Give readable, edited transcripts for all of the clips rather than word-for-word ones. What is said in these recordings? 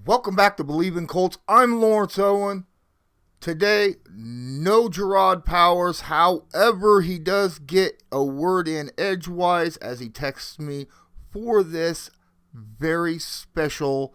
Welcome back to Bleav in Colts. I'm Lawrence Owen. Today, no Jerraud Powers. However, he does get a word in edgewise as he texts me for this very special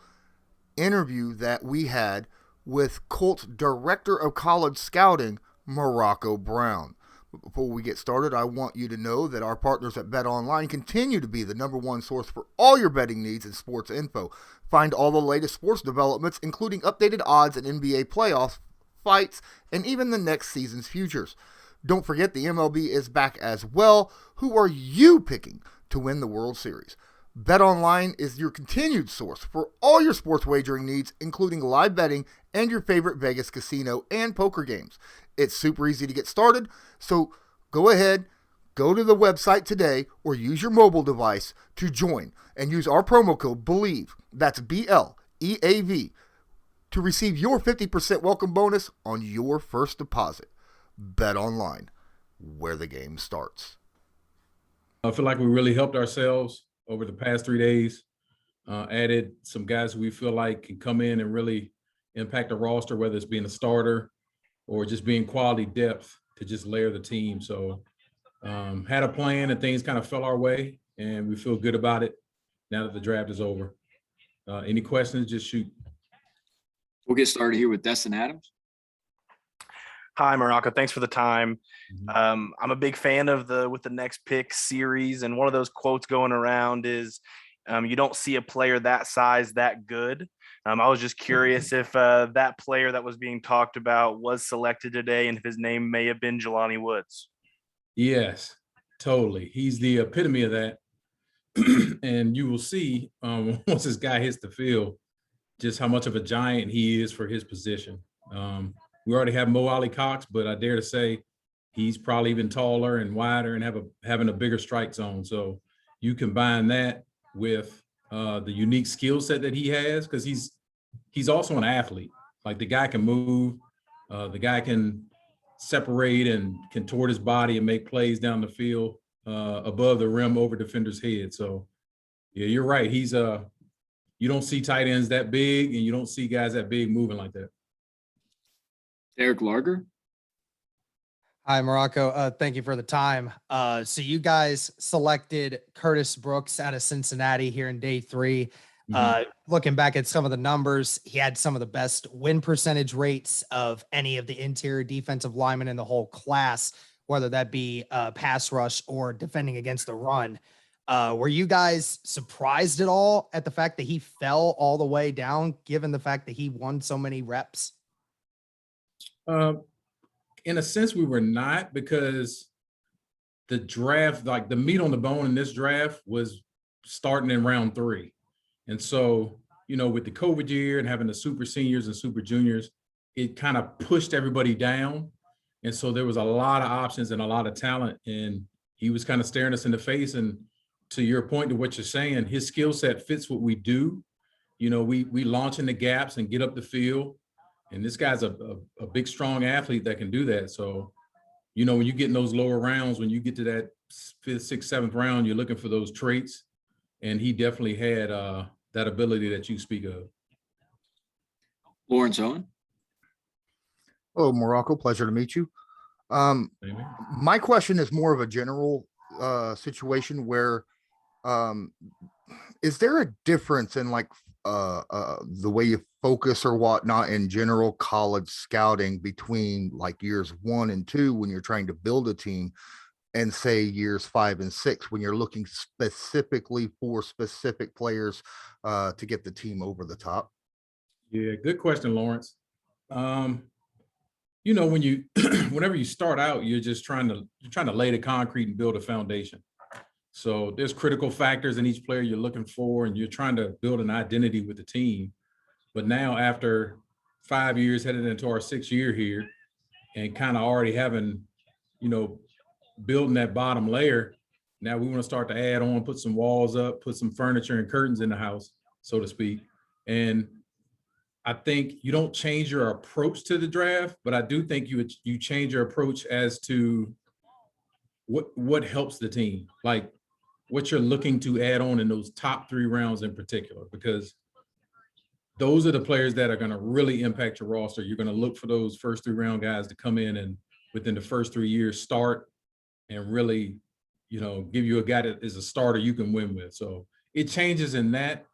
interview that we had with Colts Director of College Scouting, Morocco Brown. Before we get started, I want you to know that our partners at BetOnline continue to be the number one source for all your betting needs and sports info. Find all the latest sports developments, including updated odds and NBA playoffs, fights, and even the next season's futures. Don't forget the MLB is back as well. Who are you picking to win the World Series? BetOnline is your continued source for all your sports wagering needs, including live betting and your favorite Vegas casino and poker games. It's super easy to get started, so go ahead, go to the website today or use your mobile device to join and use our promo code Bleav, that's BLEAV, to receive your 50% welcome bonus on your first deposit. BetOnline, where the game starts. I feel like we really helped ourselves over the past 3 days. Added some guys who we feel like can come in and really impact the roster, whether it's being a starter or just being quality depth to just layer the team. So had a plan and things kind of fell our way, and we feel good about it now that the draft is over. Any questions, just shoot. We'll get started here with Destin Adams. Hi, Morocco. Thanks for the time. I'm a big fan of the With the Next Pick series, and one of those quotes going around is, you don't see a player that size that good. I was just curious if that player that was being talked about was selected today and if his name may have been Jelani Woods. Yes, totally. He's the epitome of that. And you will see once this guy hits the field just how much of a giant he is for his position. We already have Mo Ali Cox, but I dare to say he's probably even taller and wider and having a bigger strike zone. So you combine that with the unique skill set that he has, because he's also an athlete. Like, the guy can move, the guy can separate and contort his body and make plays down the field above the rim over defenders' head. So yeah, you're right. He's you don't see tight ends that big, and you don't see guys that big moving like that. Derek Larger. Hi, Morocco. Thank you for the time. So you guys selected Curtis Brooks out of Cincinnati here in day 3. Looking back at some of the numbers, he had some of the best win percentage rates of any of the interior defensive linemen in the whole class, whether that be pass rush or defending against the run. Were you guys surprised at all at the fact that he fell all the way down, given the fact that he won so many reps? In a sense, we were not, because the draft, like the meat on the bone in this draft, was starting in round 3. And so, with the COVID year and having the super seniors and super juniors, it kind of pushed everybody down. And so there was a lot of options and a lot of talent, and he was kind of staring us in the face. And to your point, to what you're saying, his skill set fits what we do. We launch in the gaps and get up the field. And this guy's a big, strong athlete that can do that. So, when you get in those lower rounds, when you get to that 5th, 6th, 7th round, you're looking for those traits. And he definitely had that ability that you speak of. Lawrence Owen. Hello, Morocco. Pleasure to meet you. My question is more of a general situation where is there a difference in the way you focus or whatnot in general college scouting between years 1 and 2 when you're trying to build a team, and say years 5 and 6 when you're looking specifically for specific players to get the team over the top? Yeah, good question, Lawrence. When you whenever you start out, you're just trying to lay the concrete and build a foundation. So there's critical factors in each player you're looking for, and you're trying to build an identity with the team. But now, after 5 years, headed into our 6th year here, and kind of already having, building that bottom layer, now we want to start to add on, put some walls up, put some furniture and curtains in the house, so to speak. And I think you don't change your approach to the draft, but I do think you change your approach as to what helps the team, like what you're looking to add on in those top 3 rounds in particular, because those are the players that are going to really impact your roster. You're going to look for those first 3 round guys to come in and within the first 3 years start and really, give you a guy that is a starter you can win with. So it changes in that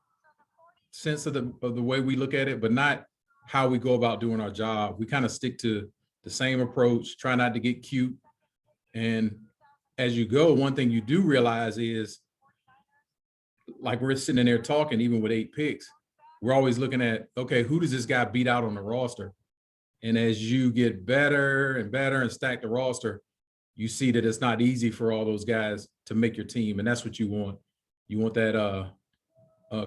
sense of the way we look at it, but not how we go about doing our job. We kind of stick to the same approach, try not to get cute. And as you go, one thing you do realize is, like, we're sitting in there talking, even with 8 picks, we're always looking at, okay, who does this guy beat out on the roster? And as you get better and better and stack the roster, you see that it's not easy for all those guys to make your team. And that's what you want. You want that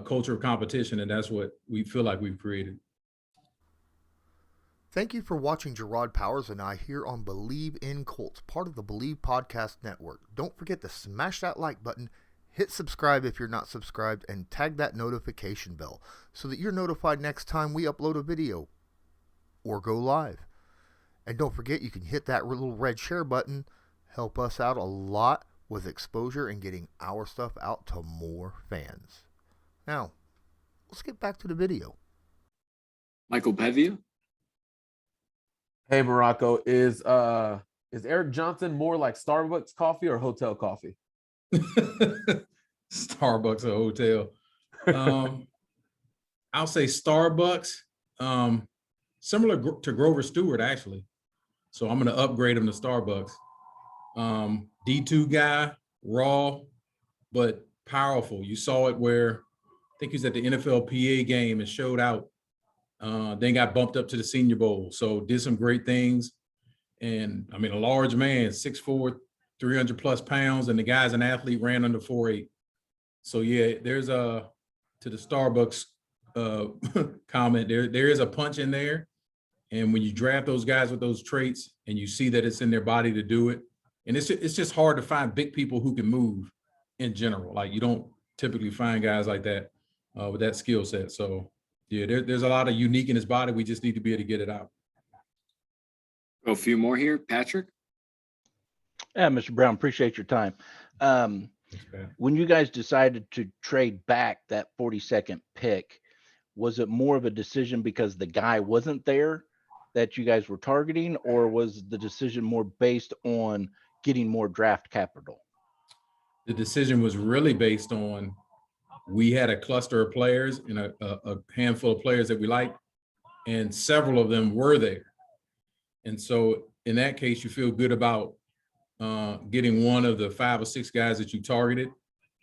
culture of competition. And that's what we feel like we've created. Thank you for watching Jerraud Powers and I here on Bleav in Colts, part of the Bleav Podcast Network. Don't forget to smash that like button, hit subscribe if you're not subscribed, and tag that notification bell so that you're notified next time we upload a video or go live. And don't forget, you can hit that little red share button, help us out a lot with exposure and getting our stuff out to more fans. Now, let's get back to the video. Michael Pevia. Hey, Morocco, is Eric Johnson more like Starbucks coffee or hotel coffee? Starbucks or hotel. I'll say Starbucks. Similar to Grover Stewart, actually. So I'm going to upgrade him to Starbucks. D2 guy, raw, but powerful. You saw it where I think he was at the NFL PA game and showed out. Then got bumped up to the Senior Bowl. So did some great things. And I mean, a large man, 6'4", 300 plus pounds, and the guy's an athlete, ran under 4'8". So yeah, there's to the Starbucks comment, there is a punch in there. And when you draft those guys with those traits and you see that it's in their body to do it, and it's just hard to find big people who can move in general. Like, you don't typically find guys like that with that skill set. So yeah, there's a lot of unique in his body. We just need to be able to get it out. Go a few more here. Patrick. Yeah, Mr. Brown, appreciate your time. When you guys decided to trade back that 42nd pick, was it more of a decision because the guy wasn't there that you guys were targeting, or was the decision more based on getting more draft capital? The decision was really based on, we had a cluster of players and a handful of players that we liked, and several of them were there. And so in that case, you feel good about getting one of the 5 or 6 guys that you targeted.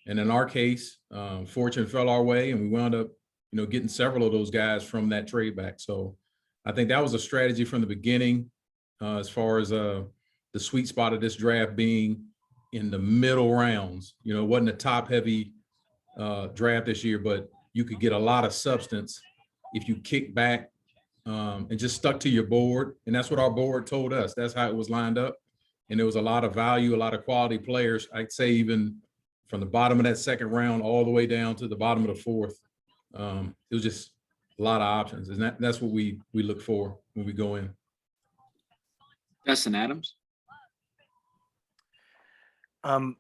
And in our case, fortune fell our way, and we wound up, getting several of those guys from that trade back. So I think that was a strategy from the beginning, as far as the sweet spot of this draft being in the middle rounds. It wasn't a top heavy draft this year, but you could get a lot of substance if you kick back and just stuck to your board. And that's what our board told us. That's how it was lined up. And there was a lot of value, a lot of quality players. I'd say even from the bottom of that 2nd round all the way down to the bottom of the 4th. It was just a lot of options. And that's what we look for when we go in. Destin Adams.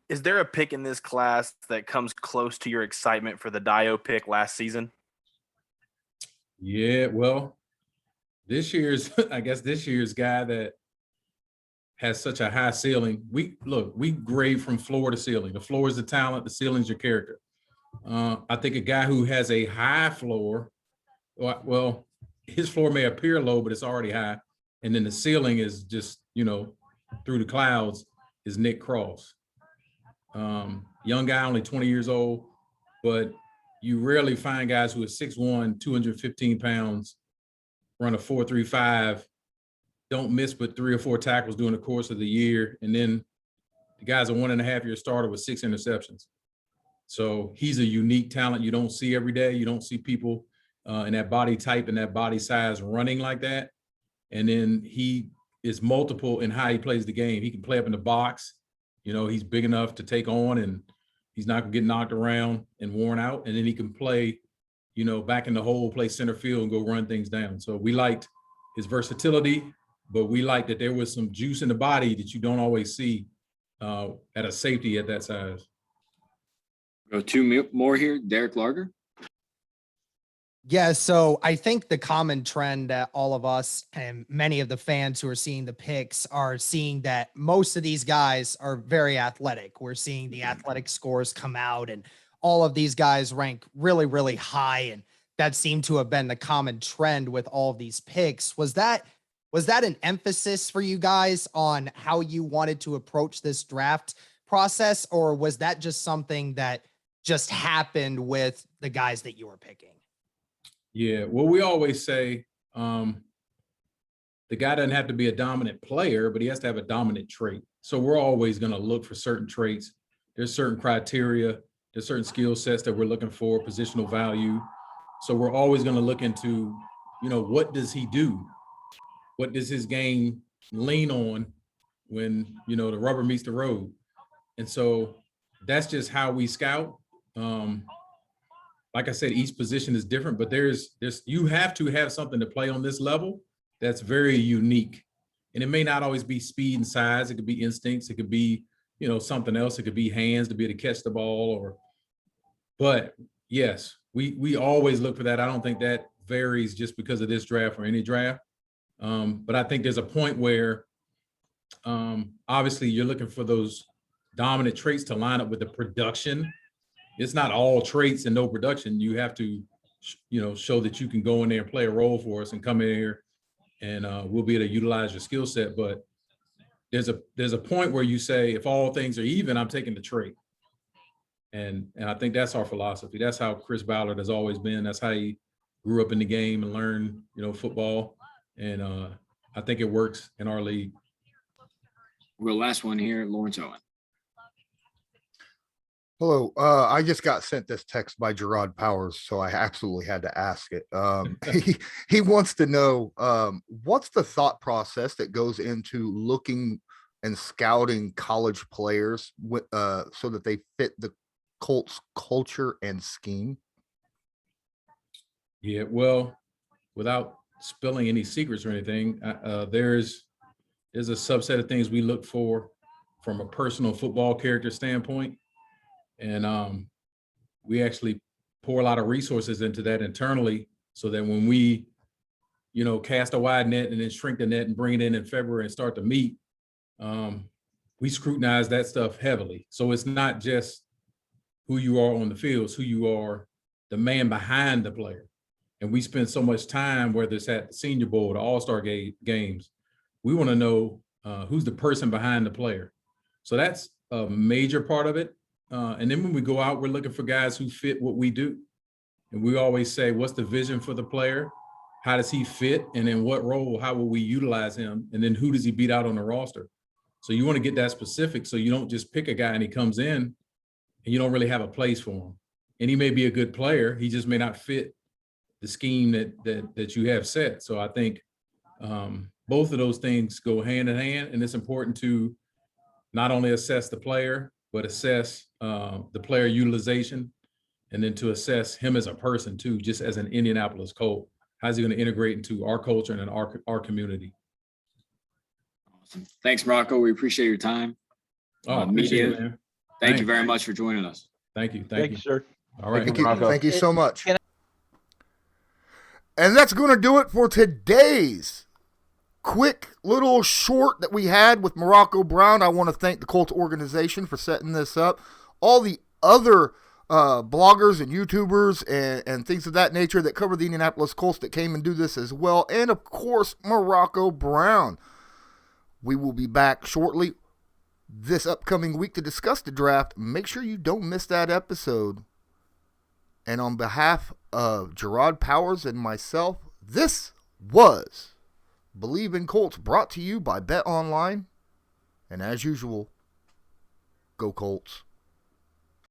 Is there a pick in this class that comes close to your excitement for the Dio pick last season? Yeah, well, this year's guy that has such a high ceiling. We grade from floor to ceiling. The floor is the talent, the ceiling's your character. I think a guy who has a high floor, well, his floor may appear low, but it's already high. And then the ceiling is just, through the clouds, is Nick Cross. Young guy, only 20 years old, but you rarely find guys who are 6'1", 215 pounds, run a 4.35, don't miss but 3 or 4 tackles during the course of the year. And then the guy's a 1.5-year starter with 6 interceptions. So he's a unique talent you don't see every day. You don't see people in that body type and that body size running like that. And then he is multiple in how he plays the game. He can play up in the box. He's big enough to take on, and he's not gonna get knocked around and worn out. And then he can play, back in the hole, play center field and go run things down. So we liked his versatility, but we liked that there was some juice in the body that you don't always see at a safety at that size. Go 2 more here. Derek Larger. Yeah, so I think the common trend that all of us and many of the fans who are seeing the picks are seeing that most of these guys are very athletic. We're seeing the athletic scores come out, and all of these guys rank really, really high. And that seemed to have been the common trend with all of these picks. Was that an emphasis for you guys on how you wanted to approach this draft process, or was that just something that just happened with the guys that you were picking? Yeah, well, we always say the guy doesn't have to be a dominant player, but he has to have a dominant trait. So we're always going to look for certain traits. There's certain criteria, there's certain skill sets that we're looking for, positional value. So we're always going to look into, what does he do? What does his game lean on when, the rubber meets the road? And so that's just how we scout. Like I said, each position is different, but there's you have to have something to play on this level that's very unique. And it may not always be speed and size. It could be instincts. It could be, something else. It could be hands to be able to catch the ball but yes, we always look for that. I don't think that varies just because of this draft or any draft. But I think there's a point where obviously you're looking for those dominant traits to line up with the production. It's not all traits and no production. You have to, show that you can go in there and play a role for us and come in here and we'll be able to utilize your skill set. But there's a point where you say, if all things are even, I'm taking the trait. And I think that's our philosophy. That's how Chris Ballard has always been. That's how he grew up in the game and learned, football. And I think it works in our league. We'll last one here, Lawrence Owen. Hello. I just got sent this text by Jerraud Powers, so I absolutely had to ask it. He wants to know what's the thought process that goes into looking and scouting college players so that they fit the Colts culture and scheme? Yeah, well, without spilling any secrets or anything, there's a subset of things we look for from a personal football character standpoint. And we actually pour a lot of resources into that internally so that when we, cast a wide net and then shrink the net and bring it in February and start to meet, we scrutinize that stuff heavily. So it's not just who you are on the field, it's who you are, the man behind the player. And we spend so much time, whether it's at the Senior Bowl, the All-Star games, we want to know who's the person behind the player. So that's a major part of it. And then when we go out, we're looking for guys who fit what we do. And we always say, what's the vision for the player? How does he fit? And in what role, how will we utilize him? And then who does he beat out on the roster? So you want to get that specific so you don't just pick a guy and he comes in and you don't really have a place for him. And he may be a good player. He just may not fit the scheme that you have set. So I think both of those things go hand in hand. And it's important to not only assess the player, but assess the player utilization, and then to assess him as a person too, just as an Indianapolis Colt. How's he going to integrate into our culture and our community? Awesome. Thanks, Morocco. We appreciate your time. Oh, appreciate it, man. Thank you very much for joining us. Thank you. Thank you, sir. All right. Thank you so much. And that's going to do it for today's quick little short that we had with Morocco Brown. I want to thank the Colts organization for setting this up. All the other bloggers and YouTubers and things of that nature that cover the Indianapolis Colts that came and do this as well. And, of course, Morocco Brown. We will be back shortly this upcoming week to discuss the draft. Make sure you don't miss that episode. And on behalf of Jerraud Powers and myself, this was Bleav in Colts, brought to you by Bet Online. And as usual, go Colts.